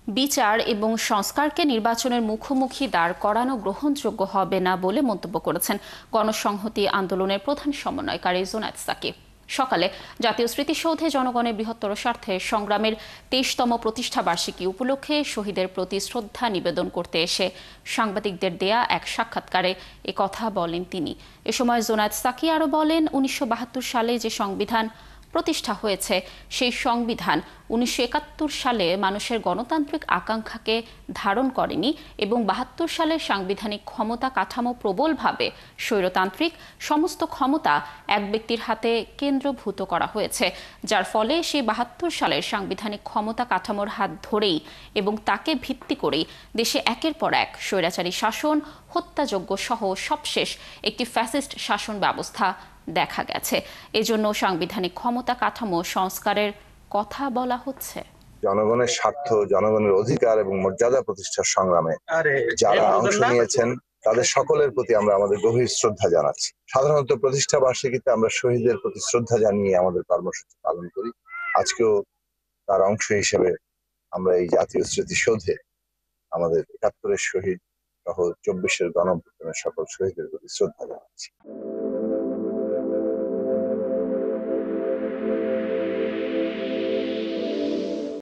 বিচার এবং সংস্কারকে নির্বাচনের মুখোমুখি দাঁড় করানো গ্রহণযোগ্য হবে না বলে মন্তব্য করেছেন গণসংহতি আন্দোলনের প্রধান সমন্বয়কারী জোনায়েদ সাকিব। সকালে জাতীয় স্মৃতিসৌধে জনগণের বৃহত্তর স্বার্থে সংগ্রামের ২৩তম প্রতিষ্ঠা বার্ষিকী উপলক্ষে শহীদের প্রতি শ্রদ্ধা নিবেদন করতে এসে সাংবাদিকদের দেয়া এক সাক্ষাৎকারে কথা বলেন তিনি। এ সময় জোনায়েদ সাকি আরও বলেন, ১৯৭২ সালে যে সংবিধান প্রতিষ্ঠা হয়েছে সেই সংবিধান ১৯৭১ সালে মানুষের গণতান্ত্রিক আকাঙ্ক্ষাকে ধারণ করেনি এবং ৭২ সালের সাংবিধানিক ক্ষমতা কাঠামো প্রবলভাবে স্বৈরতান্ত্রিক, সমস্ত ক্ষমতা এক ব্যক্তির হাতে কেন্দ্রভূত করা হয়েছে, যার ফলে সেই ৭২ সালের সাংবিধানিক ক্ষমতা কাঠামোর হাত ধরেই এবং তাকে ভিত্তি করেই দেশে একের পর এক স্বৈরাচারী শাসন, হত্যাযজ্ঞ সহ সবশেষ একটি ফ্যাসিস্ট শাসন ব্যবস্থা দেখা গেছে। এজন্য সাংবিধানিক ক্ষমতা কাঠামো সংস্কারের কথা বলা হচ্ছে। জনগণের স্বার্থ, জনগণের অধিকার এবং মর্যাদা প্রতিষ্ঠার সংগ্রামে যারা অংশ নিয়েছেন তাদের সকলের প্রতি আমরা আমাদের গভীর শ্রদ্ধা জানাচ্ছি। সাধারণত প্রতিষ্ঠা বার্ষিকীতে আমরা শহীদদের প্রতি শ্রদ্ধা জানিয়ে আমাদের কর্মসূচি পালন করি। আজকেও তার অংশ হিসেবে আমরা এই জাতীয় স্মৃতিসৌধে আমাদের ৭১-এর শহীদ সহ ২৪-এর গণঅভ্যুত্থানের সকল শহীদদের প্রতি শ্রদ্ধা জানাচ্ছি।